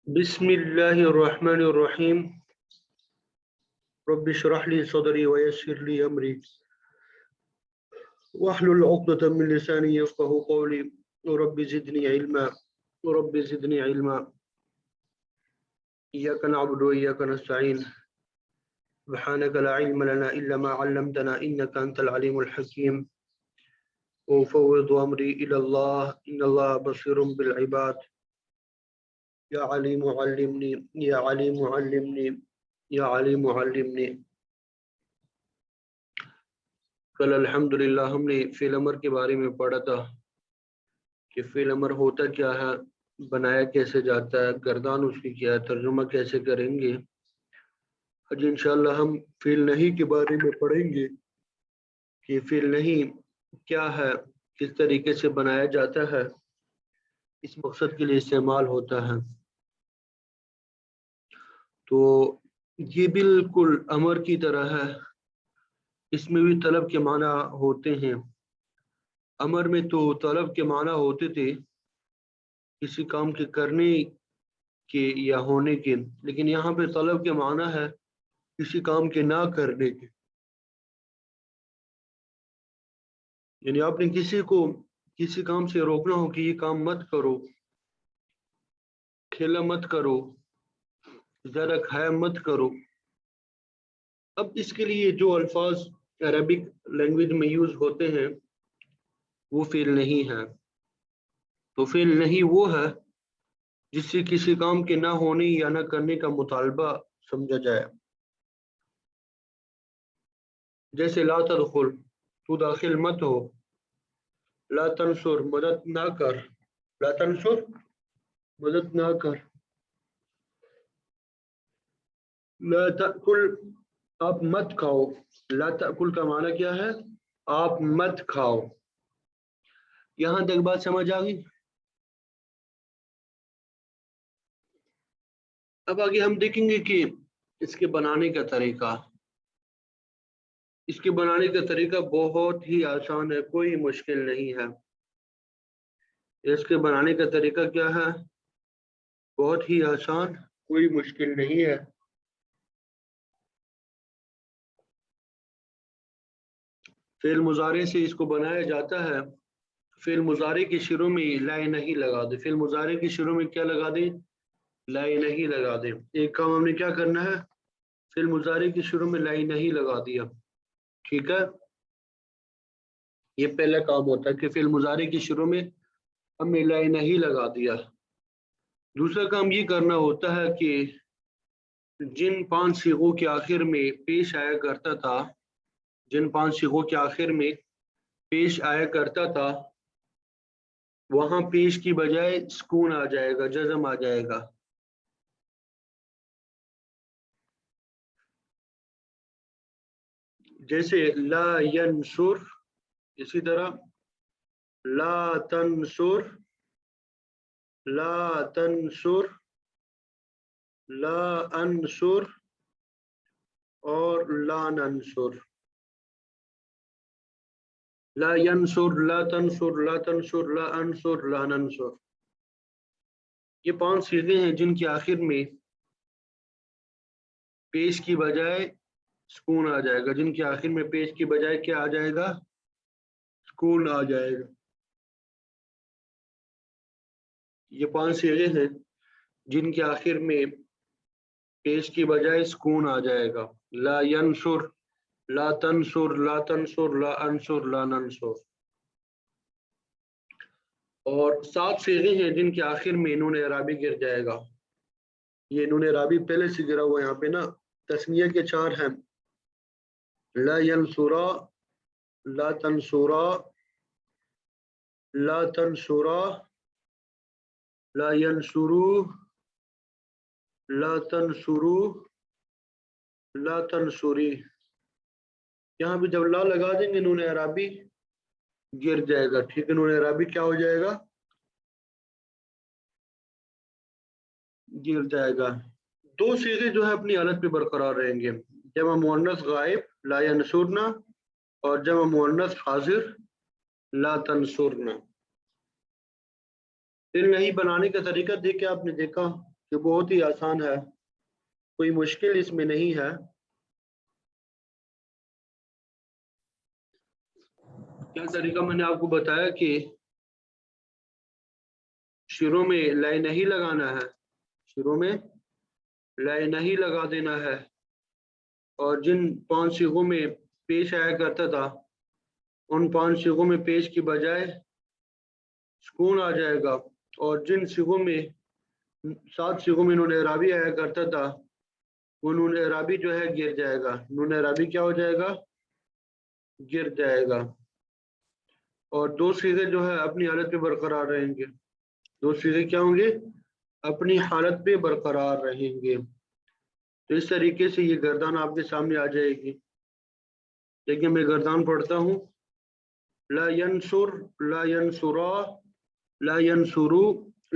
بسم الله الرحمن الرحيم رب اشرح لي صدري ويسر لي أمري واحلل عقدة من لساني يفقه قولي رب زدني علما رب زدني علما إياك نعبد وإياك نستعين سبحانك لا علم لنا إلا ما علمتنا إنك أنت العليم الحكيم وأفوض أمري إلى الله إن الله بصير بالعباد يا عليم علمني يا عليم علمني یا علیم علمنی۔ کل الحمدللہ ہم نے فعل امر کے بارے میں پڑھا تھا کہ فعل امر ہوتا کیا ہے، بنایا کیسے جاتا ہے، گردان اس کی کیا ہے، ترجمہ کیسے کریں گے۔ آج انشاءاللہ ہم فعل نہیں کے بارے میں پڑھیں گے کہ فعل نہیں کیا ہے، کس طریقے سے بنایا جاتا ہے، اس مقصد کے لیے استعمال ہوتا ہے۔ تو یہ بالکل امر کی طرح ہے، اس میں بھی طلب کے معنی ہوتے ہیں۔ امر میں تو طلب کے معنی ہوتے تھے کسی کام کے کرنے کے یا ہونے کے، لیکن یہاں پہ طلب کے معنی ہے کسی کام کے نہ کرنے کے۔ یعنی آپ نے کسی کو کسی کام سے روکنا ہو کہ یہ کام مت کرو، کھیلا مت کرو، زیادہ کھایا مت کرو۔ اب اس کے لیے جو الفاظ عربک لینگویج میں یوز ہوتے ہیں وہ فعل نہیں ہے۔ تو فعل نہیں وہ ہے جس سے کسی کام کے نہ ہونے یا نہ کرنے کا مطالبہ سمجھا جائے۔ جیسے لا تدخل، تو داخل مت ہو، لا تنصر، مدد نہ کر، لا تنصر، مدد نہ کر، لا تأکل، آپ مت کھاؤ۔ لا تأکل کا معنی کیا ہے؟ آپ مت کھاؤ۔ یہاں تک بات سمجھ آ گئی؟ اب آگے ہم دیکھیں گے کہ اس کے بنانے کا طریقہ، اس کے بنانے کا طریقہ بہت ہی آسان ہے، کوئی مشکل نہیں ہے۔ اس کے بنانے کا طریقہ کیا ہے؟ بہت ہی آسان، کوئی مشکل نہیں ہے۔ فعل مضارع سے اس کو بنایا جاتا ہے۔ فعل مضارع کے شروع میں لا نہیں لگا دے، فعل مضارع کے شروع میں کیا لگا دیں؟ لا نہیں لگا دیں۔ ایک کام ہم نے کیا کرنا ہے؟ فعل مضارع کے شروع میں لا نہیں لگا دیا، ٹھیک ہے؟ یہ پہلا کام ہوتا ہے کہ فعل مضارع کے شروع میں ہم نے لا نہیں لگا دیا۔ دوسرا کام یہ کرنا ہوتا ہے کہ جن 5 صیغوں کے آخر میں پیش آیا کرتا تھا، جن 5 صیغوں کے آخر میں پیش آیا کرتا تھا، وہاں پیش کی بجائے سکون آ جائے گا، جزم آ جائے گا۔ جیسے لا ینصر، اسی طرح لا تنصر، لا تنصر، لا انصر اور لا ننصر۔ لا ینصر، لا تنصر، لا تنصر، لا انصر، لا ننصر۔ یہ 5 صیغے ہیں جن کے آخر میں پیش کی بجائے سکون آ جائے گا، جن کے آخر میں پیش کی بجائے کیا آ جائے گا؟ سکون آ جائے گا۔ یہ 5 صیغے ہیں جن کے آخر میں پیش کی بجائے سکون آ جائے گا۔ لا ینصر، لا تنصر، لا تنصر، لا انصر، لا ننصر۔ اور 7 صیغے ہیں جن کے آخر میں نون اعرابی گر جائے گا۔ یہ نون اعرابی پہلے سے گرا ہوا یہاں پہ نا، تثنیہ کے 4 ہیں، لا ینصرا، لا تنصرا، لا تنصرا، لا ینصرو، لا تنصرو، لا تنصری۔ یہاں پہ جب لا لگا دیں گے نون اعرابی گر جائے گا، ٹھیک ہے؟ نون اعرابی کیا ہو جائے گا؟ گر جائے گا۔ 2 صیغے جو ہے اپنی حالت پہ برقرار رہیں گے، جمع مؤنث غائب لا ینصرنا اور جمع مؤنث حاضر لا تنصرنا۔ فعل نہیں بنانے کا طریقہ دیکھ کے آپ نے دیکھا کہ بہت ہی آسان ہے، کوئی مشکل اس میں نہیں ہے۔ کیا طریقہ میں نے آپ کو بتایا کہ شروع میں لائن نہیں لگانا ہے، شروع میں لائن نہیں لگا دینا ہے، اور جن 5 صیغوں میں پیش آیا کرتا تھا ان 5 صیغوں میں پیش کی بجائے سکون آ جائے گا، اور جن صیغوں میں 7 صیغوں میں نون اعرابی آیا کرتا تھا وہ نون اعرابی جو ہے گر جائے گا، نون اعرابی کیا ہو جائے گا؟ گر جائے گا، اور 2 صیغے جو ہے اپنی حالت پہ برقرار رہیں گے، 2 صیغے کیا ہوں گے؟ اپنی حالت پہ برقرار رہیں گے۔ تو اس طریقے سے یہ گردان آپ کے سامنے آ جائے گی۔ لیکن میں گردان پڑھتا ہوں، لا ینصر، لا ینصرا، لا ینصرو،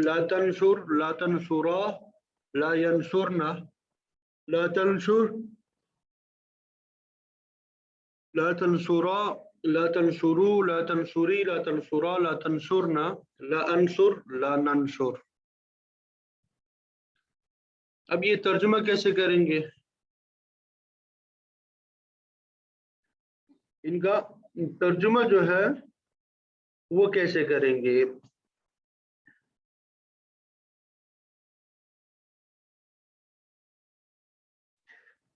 لا تنصر، لا تنصرا، لا ینصرنا، لا تنصر، لا تنصرا، لا تنصرو، لا تنصری، لا تنصرا، لا تنصرنا، لا انصر، لا ننصر۔ اب یہ ترجمہ کیسے کریں گے؟ ان کا ترجمہ جو ہے وہ کیسے کریں گے؟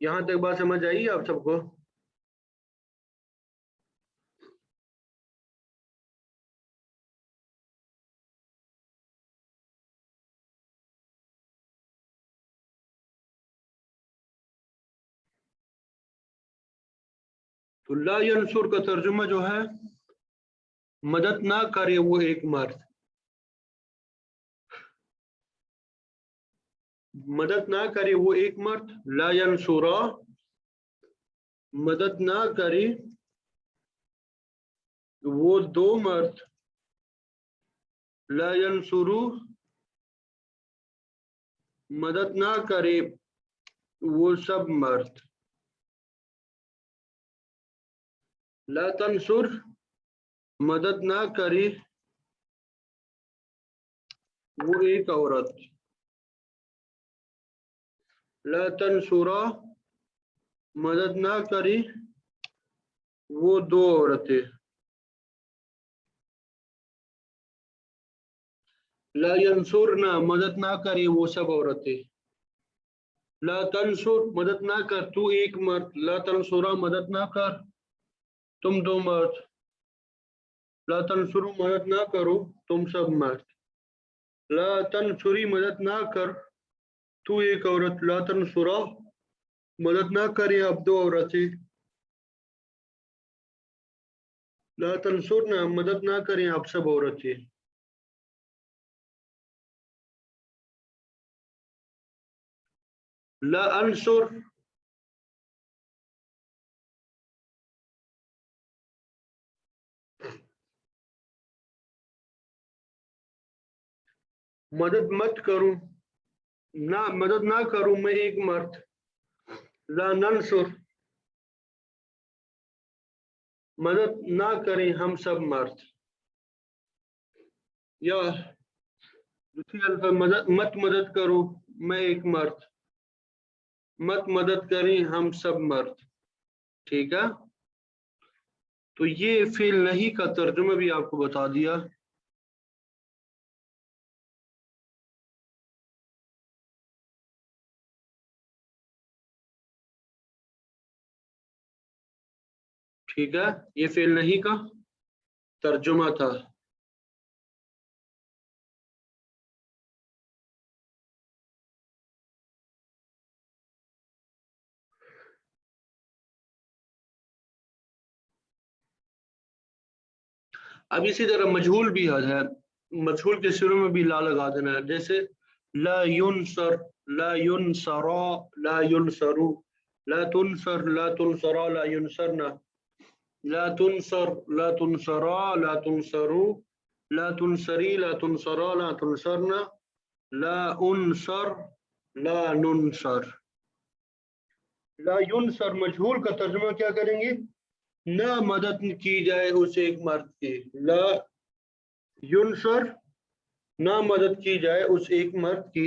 یہاں تک بات سمجھ آئی آپ سب کو؟ تو لا ینصر کا ترجمہ جو ہے، مدد نہ کرے وہ ایک مرد، مدد نہ کرے وہ ایک مرد، لا ینصرا، مدد نہ کرے وہ 2 مرد، لا ینصرو، مدد نہ کرے وہ سب مرد، لا تنصر، مدد نہ کرے وہ ایک عورت، لا تنصرا، مدد نہ کرے وہ 2 عورتیں، لا ینصرنا، مدد نہ کرے وہ سب عورتیں، لا تنصر، مدد نہ کر تو ایک مرد، لا تنصرا، مدد نہ کر تم 2 مرد، لا تنصرو، مدد نہ کرو تم سب مرد، لا تنصری، مدد نہ کر تو ایک عورت، لا تنصرا، مدد نہ کرے اب 2 عورتیں، لا تنصرنا، مدد نہ کریں آپ سب عورتیں۔ لا انصر، مدد مت کروں، نہ مدد نہ کروں میں ایک مرد، لا ننصر، مدد نہ کریں ہم سب مرد، یا دوسری الفاظ مت مدد کرو میں ایک مرد، مت مدد کریں ہم سب مرد، ٹھیک ہے؟ تو یہ فعل نہیں کا ترجمہ بھی آپ کو بتا دیا۔ ٹھیک ہے، یہ فعل نہیں کا ترجمہ تھا۔ اب اسی طرح مجہول بھی ہے، مجہول کے شروع میں بھی لا لگا دینا ہے، جیسے لا ینصر، لا ینصرا، لا ینصرو، لا تنصر، لا تنصرا، لا ینصرنا، لا تنصر، لا تنصرا، لا تنصرو، لا تنصری، لا تنصرا، لا تنصرنا، لا انصر، لا ننصر۔ لا ینصر مجہول کا ترجمہ کیا کریں گے؟ نہ مدد کی جائے اس ایک مرد کی، لا ینصر، نہ مدد کی جائے اس ایک مرد کی،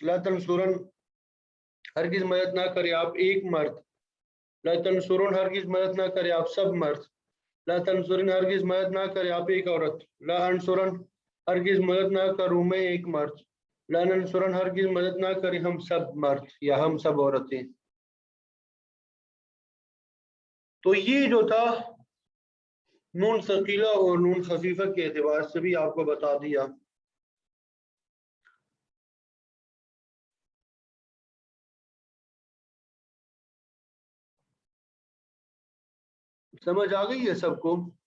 لا تنصرن ہرگز مدد نہ کرے آپ ایک مرد، لا تنصرن ہرگز مدد نہ کرے آپ سب مرد، لا تنصرن ہرگز مدد نہ کرے آپ ایک عورت، لا انصرن ہرگز مدد نہ کروں میں ایک مرد، لا ننصرن ہرگز مدد نہ کرے ہم سب مرد یا ہم سب عورتیں۔ تو یہ جو تھا نون ثقیلہ اور نون خفیفہ کے اعتبار سے بھی آپ کو بتا دیا۔ سمجھ آ گئی ہے سب کو؟